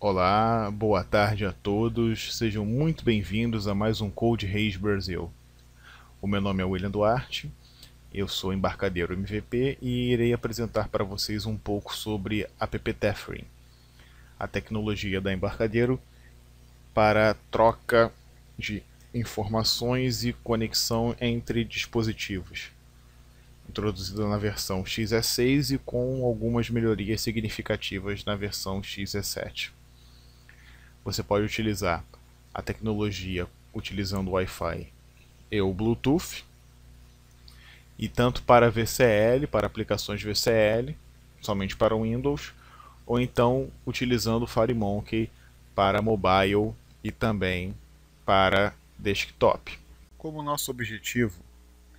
Olá, boa tarde a todos, sejam muito bem-vindos a mais um Code Reis Brasil. O meu nome é William Duarte, eu sou embarcadeiro MVP e irei apresentar para vocês um pouco sobre app Tethering, a tecnologia da embarcadeiro para troca de informações e conexão entre dispositivos, introduzida na versão XE6 e com algumas melhorias significativas na versão XE7. Você pode utilizar a tecnologia utilizando o Wi-Fi e o Bluetooth, e tanto para VCL, para aplicações VCL, somente para o Windows, ou então utilizando o FireMonkey para mobile e também para desktop. Como nosso objetivo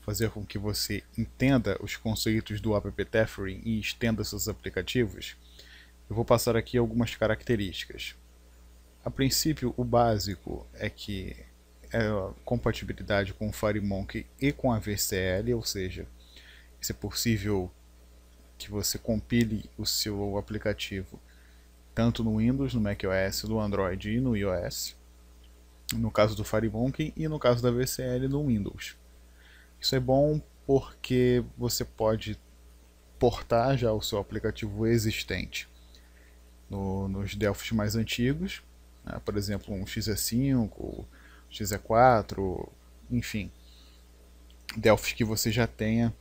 é fazer com que você entenda os conceitos do app Tethering e estenda seus aplicativos, eu vou passar aqui algumas características. A princípio, o básico é que é a compatibilidade com o FireMonkey e com a VCL, ou seja, é possível que você compile o seu aplicativo tanto no Windows, no macOS, no Android e no iOS, no caso do FireMonkey, e no caso da VCL no Windows. Isso é bom porque você pode portar já o seu aplicativo existente nos Delphis mais antigos, por exemplo, um XE5, XE4, enfim, Delphis que você já tenha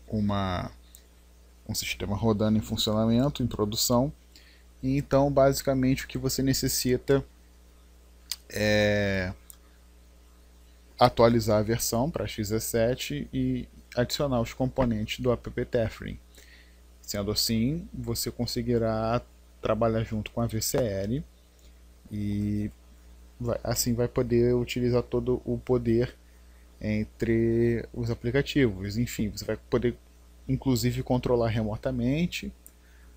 um sistema rodando em funcionamento, em produção, e então basicamente o que você necessita é atualizar a versão para XE7 e adicionar os componentes do app Tethering. Sendo assim, você conseguirá trabalhar junto com a VCL e assim vai poder utilizar todo o poder entre os aplicativos. Enfim, você vai poder inclusive controlar remotamente,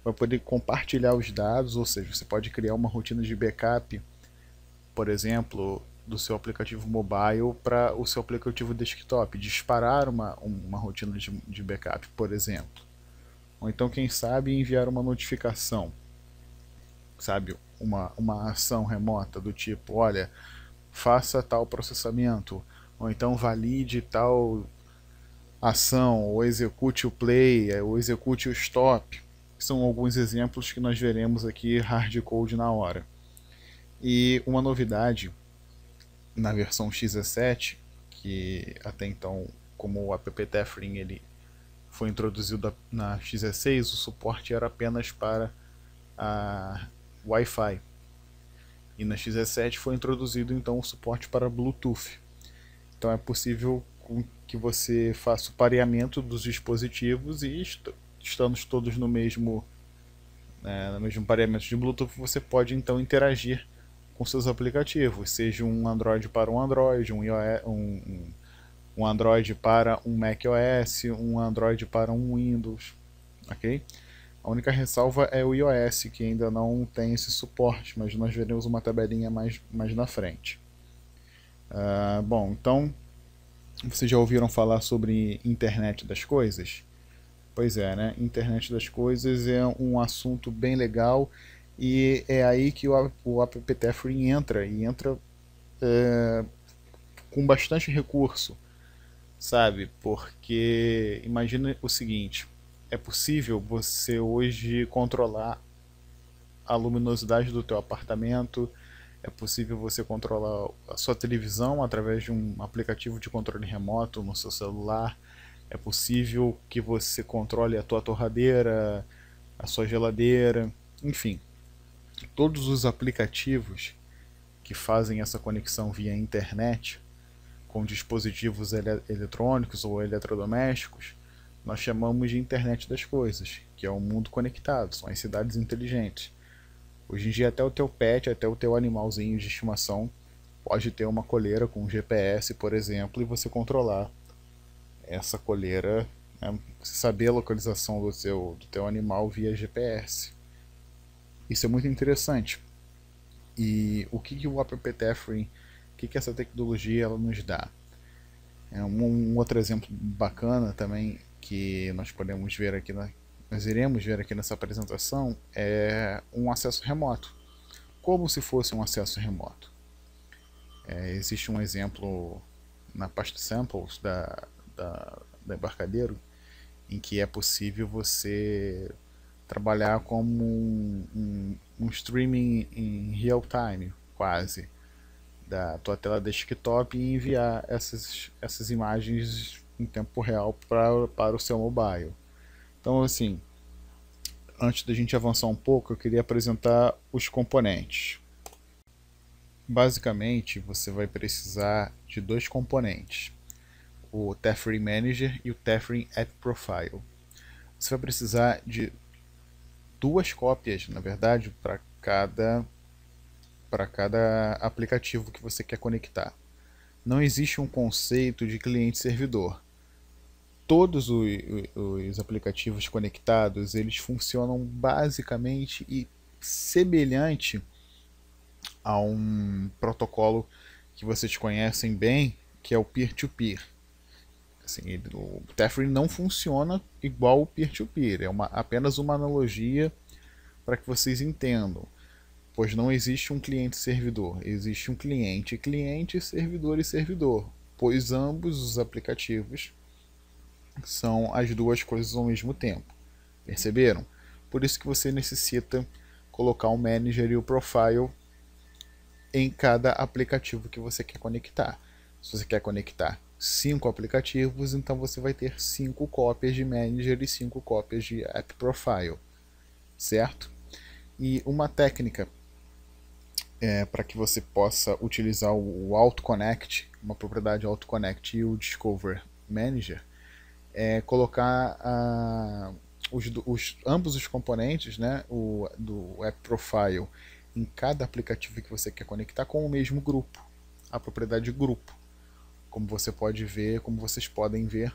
vai poder compartilhar os dados, ou seja, você pode criar uma rotina de backup, por exemplo, do seu aplicativo mobile para o seu aplicativo desktop, disparar uma rotina de backup, por exemplo. Ou então, quem sabe, enviar uma notificação, sabe, uma ação remota do tipo, olha, faça tal processamento, ou então valide tal ação, ou execute o play, ou execute o stop. São alguns exemplos que nós veremos aqui hardcode na hora. E uma novidade na versão XE7, que até então, como o app Tethering ele foi introduzido na XE6, o suporte era apenas para a Wi-Fi. E na XE7 foi introduzido então o suporte para Bluetooth. Então é possível que você faça o pareamento dos dispositivos e estando todos no mesmo pareamento de Bluetooth, você pode então interagir com seus aplicativos, seja um Android para um Android, um Android para um macOS, um Android para um Windows, ok? A única ressalva é o iOS, que ainda não tem esse suporte, mas nós veremos uma tabelinha mais na frente. Bom, então, vocês já ouviram falar sobre internet das coisas? Pois é, né? Internet das coisas é um assunto bem legal e é aí que o app Tethering entra, e entra com bastante recurso, sabe? Porque imagina o seguinte, é possível você hoje controlar a luminosidade do teu apartamento, é possível você controlar a sua televisão através de um aplicativo de controle remoto no seu celular, é possível que você controle a tua torradeira, a sua geladeira, enfim, todos os aplicativos que fazem essa conexão via internet com dispositivos eletrônicos ou eletrodomésticos, nós chamamos de internet das coisas, que é o mundo conectado, são as cidades inteligentes. Hoje em dia até o teu pet, até o teu animalzinho de estimação pode ter uma coleira com GPS, por exemplo, e você controlar essa coleira, né, saber a localização do teu animal via GPS. Isso é muito interessante. E o que o app Tethering, o que essa tecnologia ela nos dá? Um outro exemplo bacana também que nós podemos ver aqui nós iremos ver aqui nessa apresentação é um acesso remoto, como se fosse um acesso remoto. Existe um exemplo na pasta samples da Embarcadero em que é possível você trabalhar como um streaming em real time, quase, da tua tela desktop e enviar essas imagens em tempo real para o seu mobile. Então, assim, antes da gente avançar um pouco, eu queria apresentar os componentes. Basicamente, você vai precisar de dois componentes, o Tefree Manager e o Tefree App Profile. Você vai precisar de duas cópias, na verdade, para cada aplicativo que você quer conectar. Não existe um conceito de cliente-servidor. Todos os aplicativos conectados, eles funcionam basicamente e semelhante a um protocolo que vocês conhecem bem, que é o peer-to-peer. Assim, o Tefree não funciona igual o peer-to-peer, é apenas uma analogia para que vocês entendam, pois não existe um cliente-servidor, existe um cliente-cliente, servidor e servidor, pois ambos os aplicativos são as duas coisas ao mesmo tempo. Perceberam? Por isso que você necessita colocar o manager e o profile em cada aplicativo que você quer conectar. Se você quer conectar 5 aplicativos, então você vai ter 5 cópias de manager e 5 cópias de app profile, certo? E uma técnica para que você possa utilizar o AutoConnect, uma propriedade AutoConnect e o Discover Manager, é colocar ambos os componentes, né, do App Profile em cada aplicativo que você quer conectar com o mesmo grupo, a propriedade grupo, como você pode ver, como vocês podem ver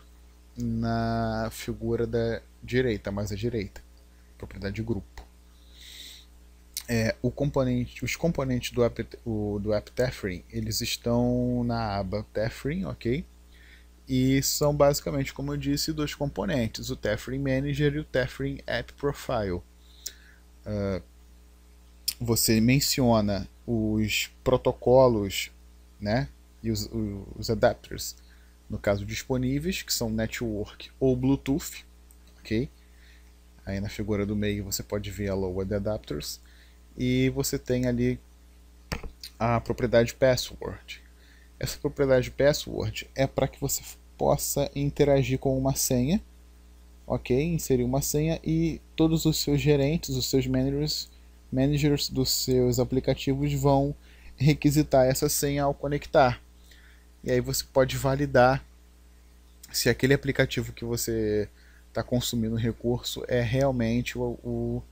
na figura da direita, mais à direita, propriedade grupo. Os componentes do App Tefree, eles estão na aba Tefree, ok? E são basicamente, como eu disse, dois componentes, o Tefree Manager e o Tefree App Profile. Você menciona os protocolos, né, e os adapters, no caso disponíveis, que são Network ou Bluetooth, ok? Aí na figura do meio você pode ver a Load Adapters. E você tem ali a propriedade Password. Essa propriedade Password é para que você possa interagir com uma senha, ok? Inserir uma senha e todos os seus gerentes, os seus managers dos seus aplicativos vão requisitar essa senha ao conectar. E aí você pode validar se aquele aplicativo que você está consumindo recurso é realmente o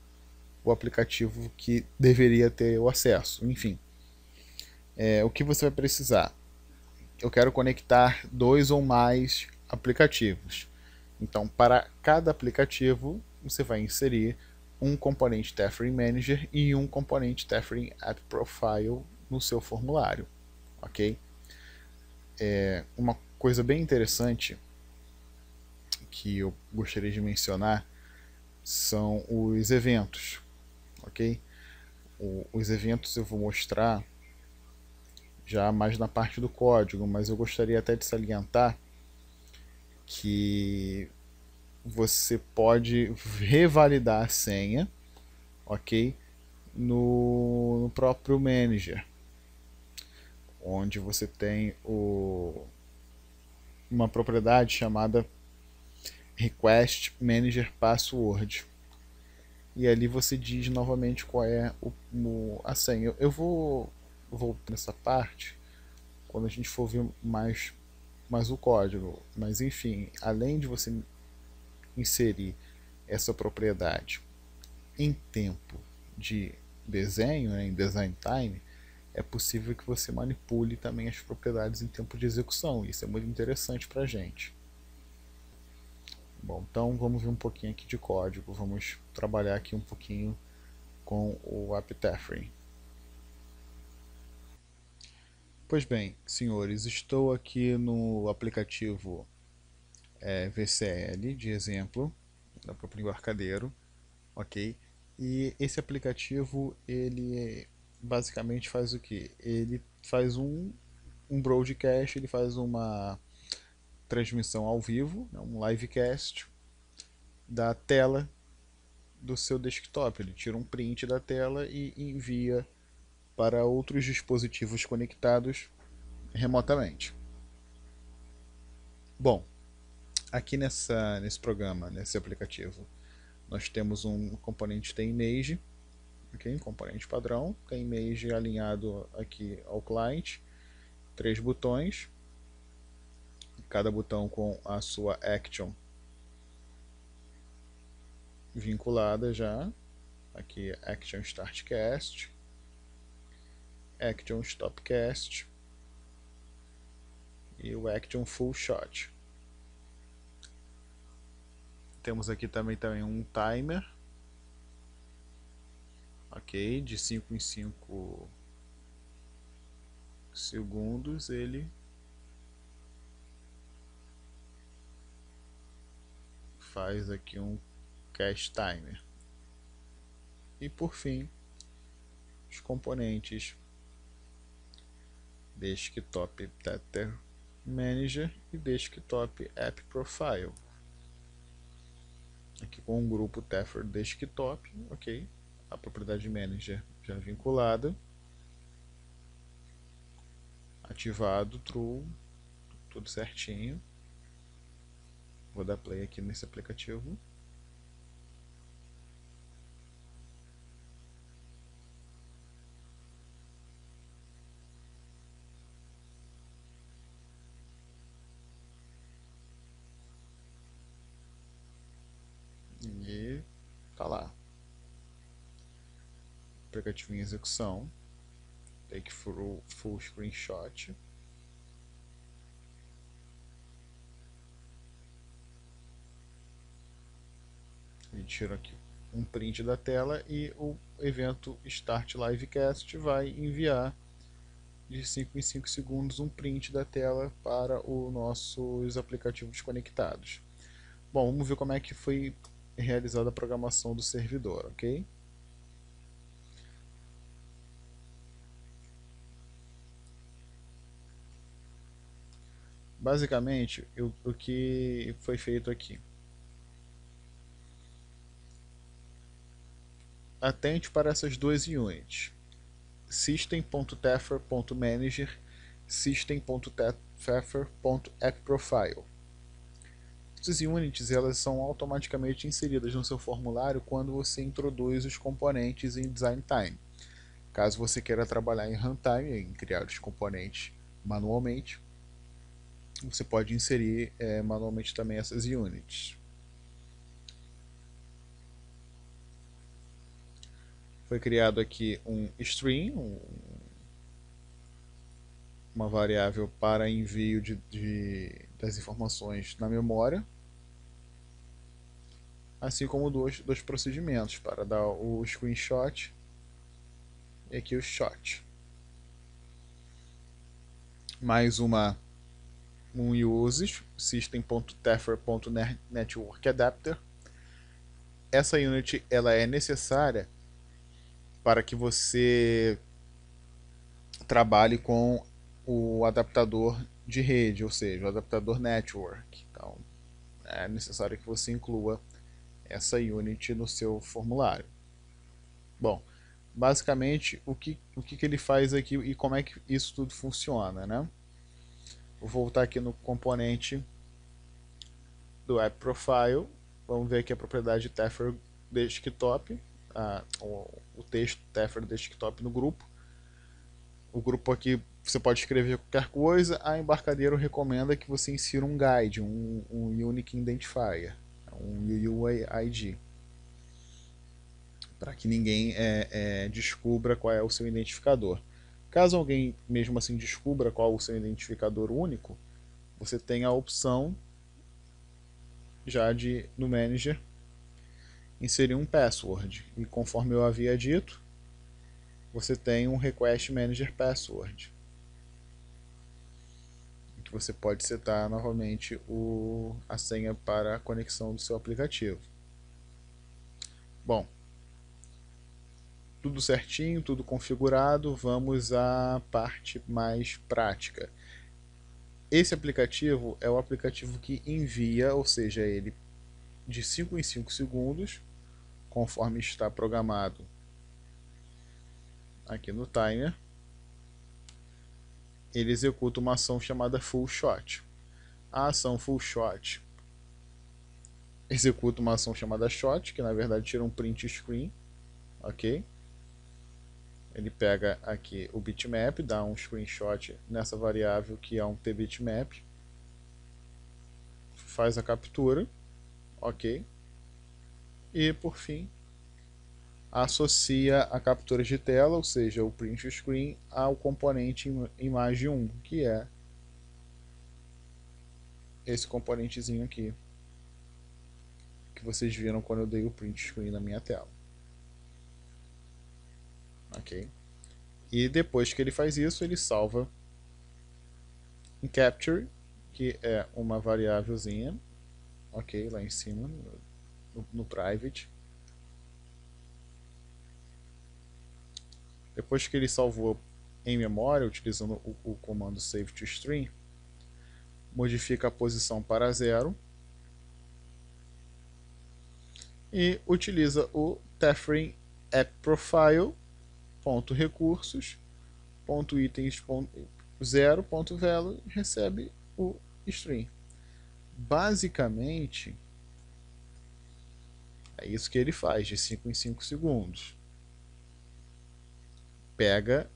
aplicativo que deveria ter o acesso. Enfim, o que você vai precisar? Eu quero conectar 2 ou mais aplicativos. Então, para cada aplicativo, você vai inserir um componente Tefree Manager e um componente Tefree App Profile no seu formulário, ok? Uma coisa bem interessante que eu gostaria de mencionar são os eventos, ok? Os eventos eu vou mostrar já mais na parte do código, mas eu gostaria até de salientar que você pode revalidar a senha, ok? No próprio manager, onde você tem uma propriedade chamada Request Manager Password. E ali você diz novamente qual é a senha. Eu vou nessa parte quando a gente for ver mais o código. Mas enfim, além de você inserir essa propriedade em tempo de desenho, né, em design time, é possível que você manipule também as propriedades em tempo de execução. Isso é muito interessante para a gente. Bom, então vamos ver um pouquinho aqui de código. Vamos trabalhar aqui um pouquinho com o App Tefree. Pois bem, senhores, estou aqui no aplicativo VCL de exemplo, do próprio embarcadeiro, ok? E esse aplicativo, ele basicamente faz o que? Ele faz um broadcast, ele faz uma transmissão ao vivo, né, um livecast da tela do seu desktop. Ele tira um print da tela e envia para outros dispositivos conectados remotamente. Bom, aqui nesse programa, nesse aplicativo, nós temos um componente TMage, okay? Um componente padrão, TMage alinhado aqui ao client, 3 botões, cada botão com a sua action vinculada já. Aqui Action Start Cast, Action Stop Cast e o Action Full Shot. Temos aqui também um timer, ok, de 5 em 5 segundos ele faz aqui um cast timer. E por fim, os componentes Desktop Tether Manager e Desktop App Profile. Aqui com o grupo Tether Desktop, ok, a propriedade Manager já vinculada, ativado, true, tudo certinho. Vou dar play aqui nesse aplicativo. E tá lá. Aplicativo em execução. Take full screenshot. Ele tira aqui um print da tela e o evento Start Livecast vai enviar de 5 em 5 segundos um print da tela para os nossos aplicativos conectados. Bom, vamos ver como é que foi realizada a programação do servidor, ok? Basicamente, o que foi feito aqui? Atente para essas duas units. System.tether.manager, System.tether.appprofile. Essas units elas são automaticamente inseridas no seu formulário quando você introduz os componentes em design time. Caso você queira trabalhar em runtime, em criar os componentes manualmente, você pode inserir manualmente também essas units. Foi criado aqui um string, uma variável para envio das informações na memória, assim como dois procedimentos para dar o screenshot e aqui o shot. Mais um uses system.tether.networkAdapter. Essa unit ela é necessária para que você trabalhe com o adaptador de rede, ou seja, o adaptador network. Então, é necessário que você inclua essa unit no seu formulário. Bom, basicamente, o que ele faz aqui e como é que isso tudo funciona, né? Vou voltar aqui no componente do App Profile. Vamos ver aqui a propriedade Tether Desktop, o texto Tether Desktop no grupo. O grupo aqui você pode escrever qualquer coisa. A Embarcadero recomenda que você insira um guide, um Unique Identifier, um UUID, para que ninguém descubra qual é o seu identificador. Caso alguém mesmo assim descubra qual é o seu identificador único, você tem a opção já de no manager inserir um password, e conforme eu havia dito, você tem um request manager password, que você pode setar novamente a senha para a conexão do seu aplicativo. Bom, tudo certinho, tudo configurado, vamos à parte mais prática. Esse aplicativo é o aplicativo que envia, ou seja, ele de 5 em 5 segundos, conforme está programado aqui no timer, ele executa uma ação chamada full shot. A ação full shot executa uma ação chamada shot, que na verdade tira um print screen, ok? Ele pega aqui o bitmap, dá um screenshot nessa variável que é um tbitmap, faz a captura, ok? E por fim associa a captura de tela, ou seja, o print screen, ao componente imagem 1, que é esse componentezinho aqui que vocês viram quando eu dei o print screen na minha tela. Ok? E depois que ele faz isso, ele salva em capture, que é uma variávelzinha, ok, lá em cima no private. Depois que ele salvou em memória, utilizando o comando save to stream, modifica a posição para 0 e utiliza o Tefring App Profile .recursos .itens 0.value recebe o string. Basicamente é isso que ele faz de 5 em 5 segundos. Pega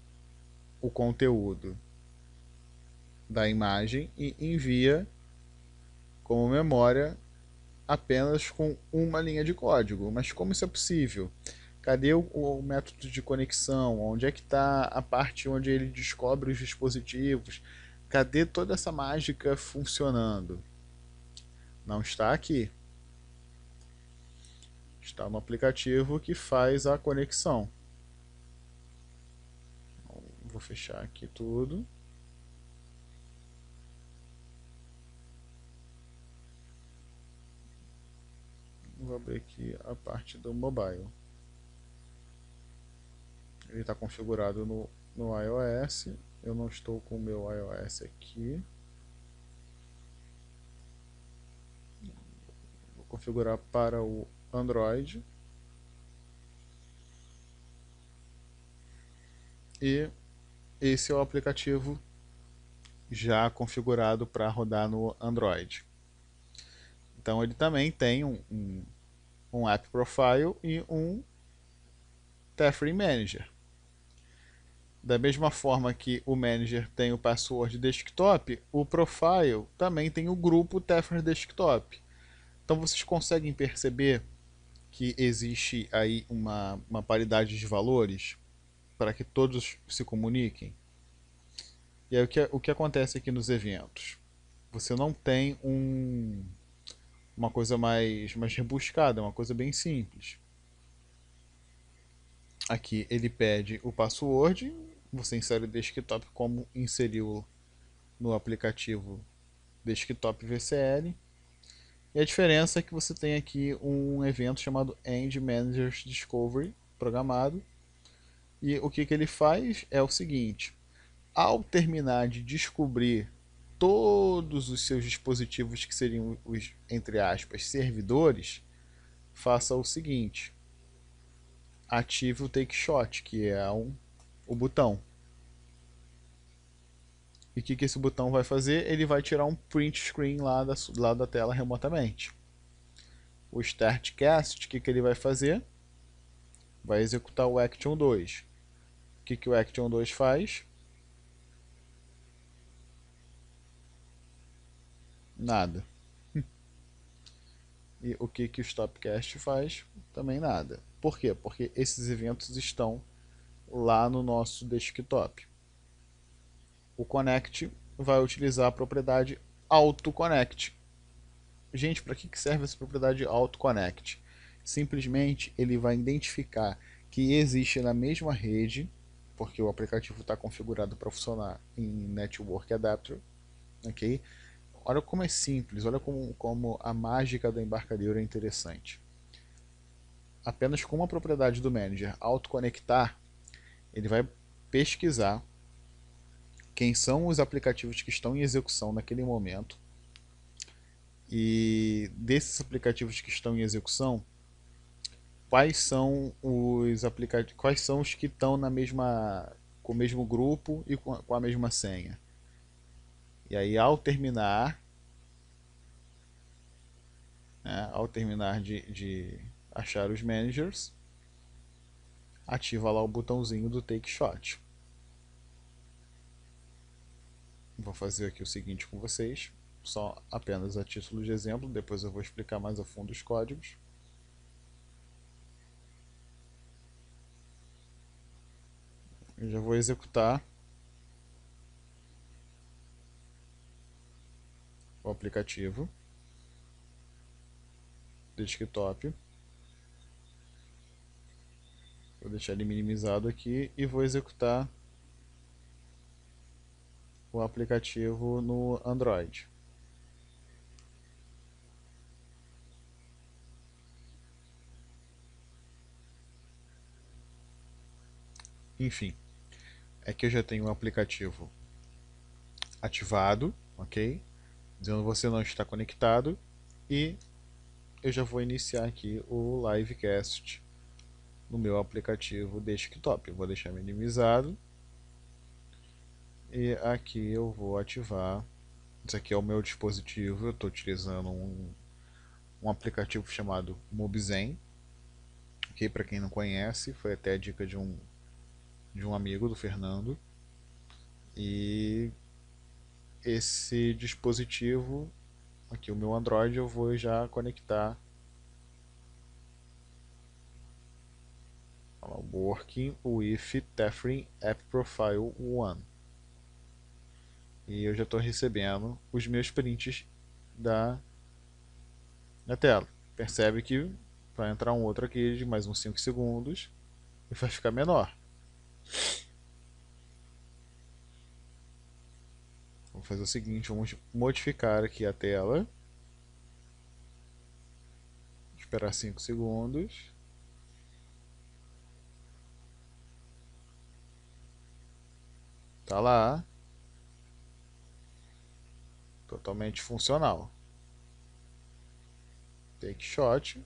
o conteúdo da imagem e envia como memória apenas com uma linha de código. Mas como isso é possível? Cadê o método de conexão? Onde é que está a parte onde ele descobre os dispositivos? Cadê toda essa mágica funcionando? Não está aqui. Está no aplicativo que faz a conexão. Vou fechar aqui tudo. Vou abrir aqui a parte do mobile. Ele está configurado no iOS. Eu não estou com o meu iOS aqui. Vou configurar para o Android. E esse é o aplicativo já configurado para rodar no Android. Então ele também tem um App Profile e um Tefring Manager. Da mesma forma que o Manager tem o password desktop, o Profile também tem o grupo Tefring Desktop. Então vocês conseguem perceber que existe aí uma paridade de valores para que todos se comuniquem. E aí o que acontece aqui nos eventos? Você não tem uma coisa mais rebuscada, uma coisa bem simples. Aqui ele pede o password, você insere o desktop como inseriu no aplicativo desktop VCL. E a diferença é que você tem aqui um evento chamado End Managers Discovery programado. E o que ele faz é o seguinte: ao terminar de descobrir todos os seus dispositivos que seriam os, entre aspas, servidores, faça o seguinte: ative o Take Shot, que é o botão. E o que esse botão vai fazer? Ele vai tirar um print screen lá da tela remotamente. O StartCast, o que ele vai fazer? Vai executar o Action 2. O que o Action 2 faz? Nada. E o que o Stopcast faz? Também nada. Por quê? Porque esses eventos estão lá no nosso desktop. O Connect vai utilizar a propriedade AutoConnect. Gente, para que serve essa propriedade AutoConnect? Simplesmente ele vai identificar que existe na mesma rede, porque o aplicativo está configurado para funcionar em Network Adapter, ok? Olha como é simples, olha como a mágica da embarcadero é interessante. apenas com uma propriedade do manager autoconectar, ele vai pesquisar quem são os aplicativos que estão em execução naquele momento, e desses aplicativos que estão em execução, quais são quais são os que estão com o mesmo grupo e com a mesma senha. E aí, ao terminar, né, de achar os managers, ativa lá o botãozinho do Take Shot. Vou fazer aqui o seguinte com vocês, só apenas a título de exemplo, depois eu vou explicar mais a fundo os códigos. Eu já vou executar o aplicativo desktop. Vou deixar ele minimizado aqui e vou executar o aplicativo no Android. Enfim, é que eu já tenho o aplicativo ativado, ok? Dizendo que você não está conectado, e eu já vou iniciar aqui o livecast no meu aplicativo desktop. Eu vou deixar minimizado e aqui eu vou ativar. Esse aqui é o meu dispositivo. Eu estou utilizando um aplicativo chamado Mobzen, ok? Para quem não conhece, foi até a dica de um amigo do Fernando. E esse dispositivo aqui, o meu Android, eu vou já conectar Working with Tefrin App Profile 1. E eu já estou recebendo os meus prints da tela. Percebe que vai entrar um outro aqui de mais uns 5 segundos e vai ficar menor. Vamos fazer o seguinte, vamos modificar aqui a tela. Esperar 5 segundos. Tá lá. Totalmente funcional. Take shot,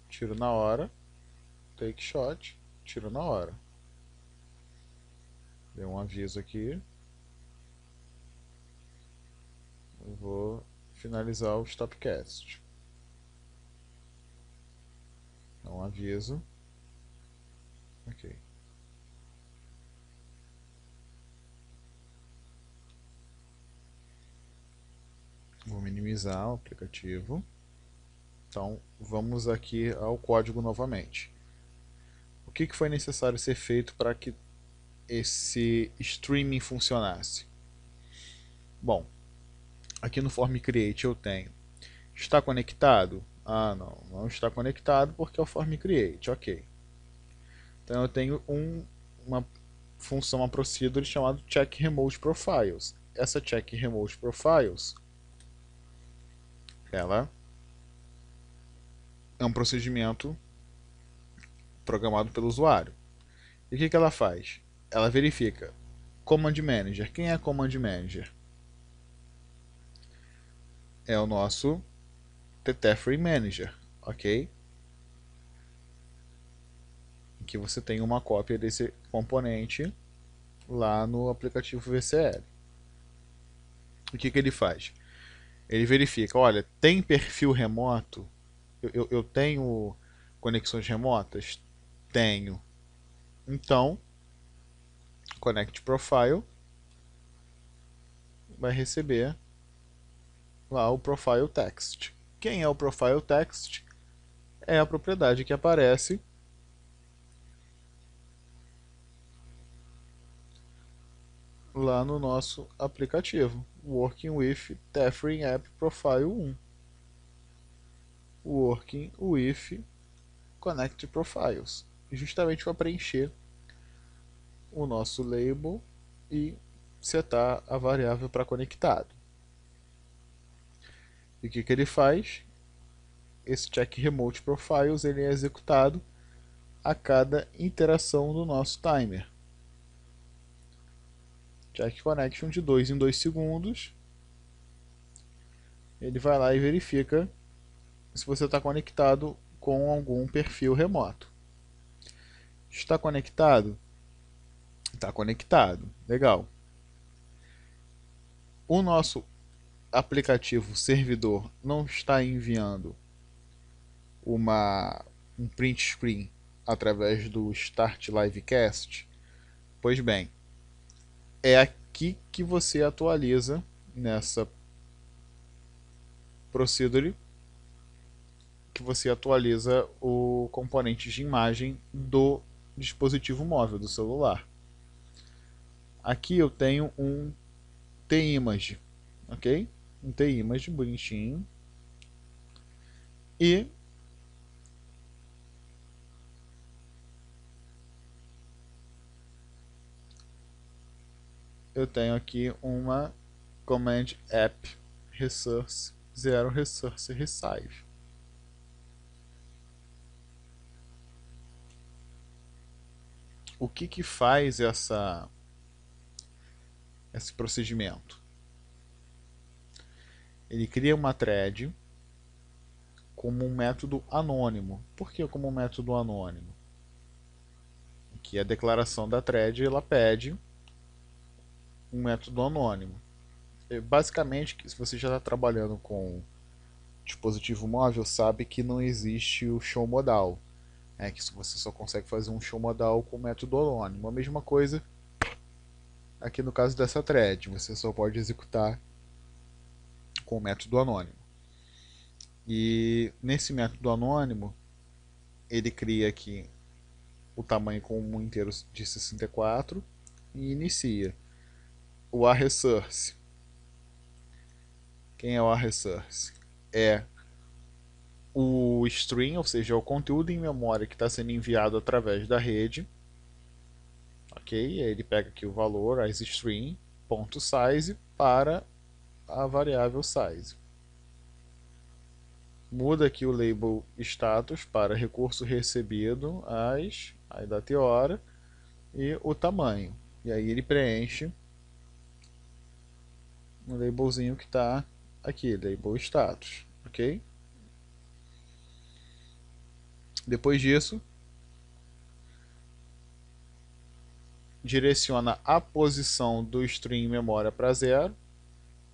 tiro na hora. Take shot, tiro na hora. Deu um aviso aqui. Eu vou finalizar o stopcast. Dá um aviso. Ok. Vou minimizar o aplicativo. Então, vamos aqui ao código novamente. O que foi necessário ser feito para que esse streaming funcionasse? Bom, aqui no Form Create eu tenho: está conectado? Ah, não está conectado porque é o Form Create, ok. Então eu tenho uma função, uma procedure chamada Check Remote Profiles. Essa Check Remote Profiles, ela é um procedimento programado pelo usuário. E o que ela faz? Ela verifica Command Manager. Quem é Command Manager? É o nosso Tefrin Manager, ok? Que você tem uma cópia desse componente lá no aplicativo VCL. O que ele faz? Ele verifica, olha, tem perfil remoto? Eu tenho conexões remotas? Tenho. Então, Connect Profile vai receber lá o Profile Text. Quem é o Profile Text? É a propriedade que aparece lá no nosso aplicativo, Working with Tefrin App Profile 1. Working with Connect Profiles, justamente para preencher o nosso label e setar a variável para conectado. E o que ele faz? esse check remote profiles ele é executado a cada interação do nosso timer. Check connection de 2 em 2 segundos. Ele vai lá e verifica se você está conectado com algum perfil remoto. Está conectado? Está conectado. Legal. O nosso aplicativo servidor não está enviando um print screen através do Start Livecast? Pois bem, é aqui que você atualiza nessa procedure, que você atualiza o componente de imagem do dispositivo móvel, do celular. Aqui eu tenho um T-Image, ok? Um T-Image bonitinho. E eu tenho aqui uma Command App Resource 0 Resource Resize. O que faz esse procedimento? Ele cria uma thread como um método anônimo. Por que como um método anônimo? Que a declaração da thread ela pede um método anônimo. Basicamente, se você já está trabalhando com dispositivo móvel, sabe que não existe o show modal. Que você só consegue fazer um show modal com o método anônimo. A mesma coisa aqui no caso dessa thread, você só pode executar com o método anônimo. E nesse método anônimo, ele cria aqui o tamanho como um inteiro de 64 e inicia o arresource. Quem é o arresource? É o string, ou seja, o conteúdo em memória que está sendo enviado através da rede. Ok? Aí ele pega aqui o valor, as string.size para a variável size. Muda aqui o label status para recurso recebido, a data e hora e o tamanho. E aí ele preenche o labelzinho que está aqui, label status, ok? Depois disso, direciona a posição do string memória para 0.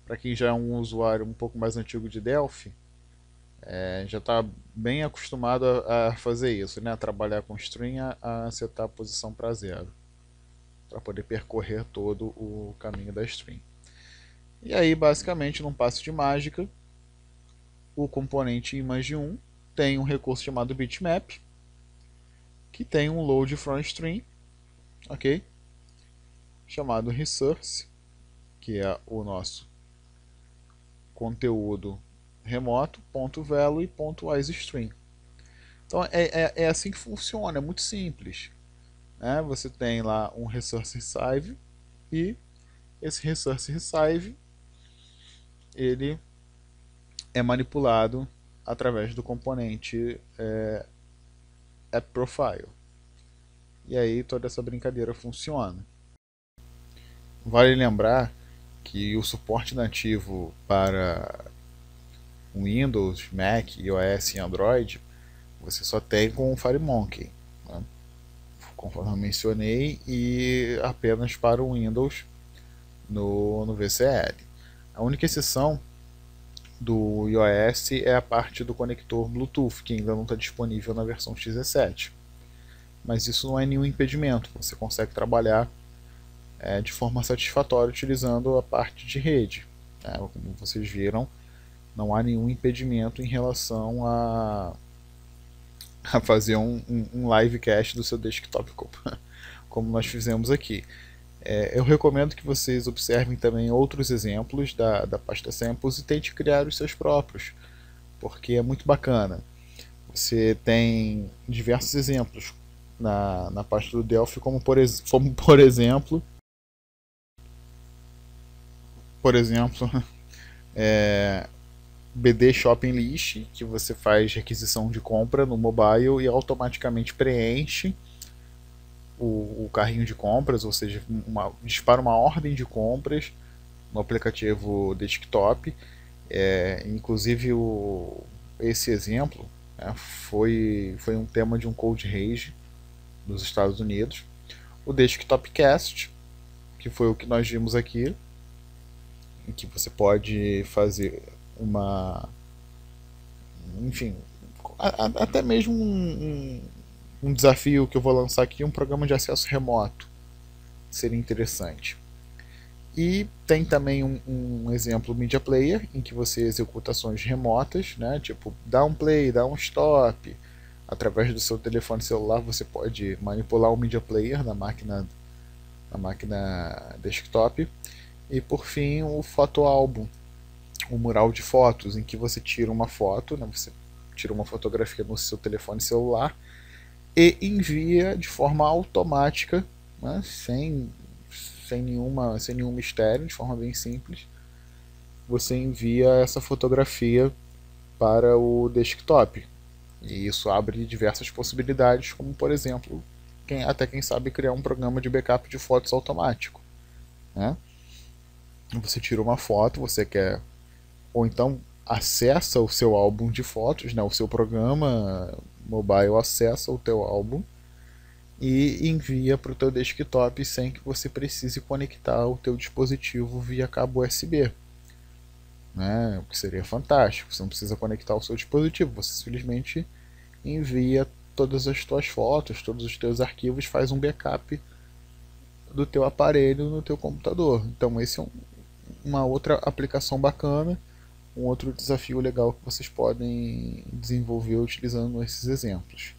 Para quem já é um usuário um pouco mais antigo de Delphi, já está bem acostumado a fazer isso, né? A trabalhar com string, a setar a posição para 0, para poder percorrer todo o caminho da string. E aí, basicamente, num passo de mágica, o componente image1 tem um recurso chamado bitmap, que tem um load from string, ok? Chamado resource, que é o nosso conteúdo remoto, .value e .isString. Então é assim que funciona, é muito simples. Você tem lá um resource resize e esse resource resize ele é manipulado através do componente AppProfile. E aí toda essa brincadeira funciona. Vale lembrar que o suporte nativo para Windows, Mac, iOS e Android você só tem com o FireMonkey, né? Conforme eu mencionei, e apenas para o Windows no VCL. A única exceção do iOS é a parte do conector Bluetooth, que ainda não está disponível na versão X17. Mas isso não é nenhum impedimento, você consegue trabalhar de forma satisfatória utilizando a parte de rede. Como vocês viram, não há nenhum impedimento em relação a fazer um livecast do seu desktop como nós fizemos aqui. Eu recomendo que vocês observem também outros exemplos da pasta samples e tente criar os seus próprios, porque é muito bacana. Você tem diversos exemplos na pasta do Delphi, como por exemplo BD Shopping List, que você faz requisição de compra no mobile e automaticamente preenche o carrinho de compras, ou seja, dispara uma ordem de compras no aplicativo desktop. Inclusive esse exemplo, né, foi um tema de um Code Rage dos Estados Unidos. O Desktop Cast, que foi o que nós vimos aqui, em que você pode fazer enfim, até mesmo um desafio que eu vou lançar aqui, um programa de acesso remoto, seria interessante. E tem também um exemplo Media Player, em que você executa ações remotas, né? Tipo, dá um play, dá um stop. Através do seu telefone celular você pode manipular o Media Player na máquina desktop. E por fim, o fotoálbum, o mural de fotos, em que você tira uma foto, né? Você tira uma fotografia no seu telefone celular e envia de forma automática, né? sem nenhum mistério, de forma bem simples. Você envia essa fotografia para o desktop. E isso abre diversas possibilidades, como por exemplo, até quem sabe criar um programa de backup de fotos automático, né? Você tira uma foto, você quer, ou então acessa o seu álbum de fotos, né? O seu programa mobile acessa o teu álbum e envia para o teu desktop sem que você precise conectar o teu dispositivo via cabo USB, né? O que seria fantástico. Você não precisa conectar o seu dispositivo, você simplesmente envia todas as tuas fotos, todos os teus arquivos, faz um backup do teu aparelho no teu computador. Então esse é uma outra aplicação bacana, um outro desafio legal que vocês podem desenvolver utilizando esses exemplos.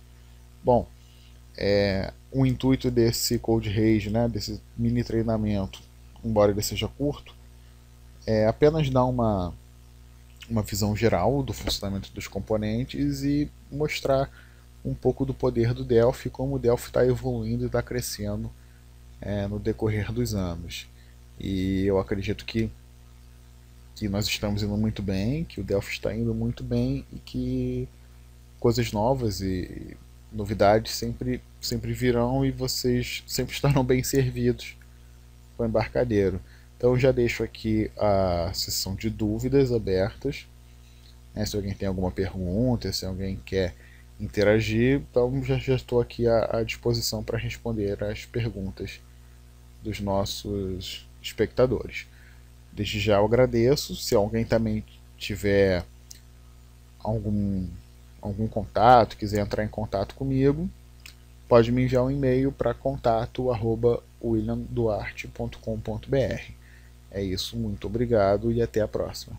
Bom, o intuito desse Code Rage, né, desse mini treinamento, embora ele seja curto, é apenas dar uma visão geral do funcionamento dos componentes e mostrar um pouco do poder do Delphi, como o Delphi está evoluindo e está crescendo no decorrer dos anos. E eu acredito que nós estamos indo muito bem, que o Delphi está indo muito bem e que coisas novas e novidades sempre virão e vocês sempre estarão bem servidos com o Embarcadero. Então eu já deixo aqui a sessão de dúvidas abertas, né? Se alguém tem alguma pergunta, se alguém quer interagir, então já estou aqui à disposição para responder as perguntas dos nossos espectadores. Desde já eu agradeço. Se alguém também tiver algum contato, quiser entrar em contato comigo, pode me enviar um e-mail para contato@williamduarte.com.br. É isso, muito obrigado e até a próxima.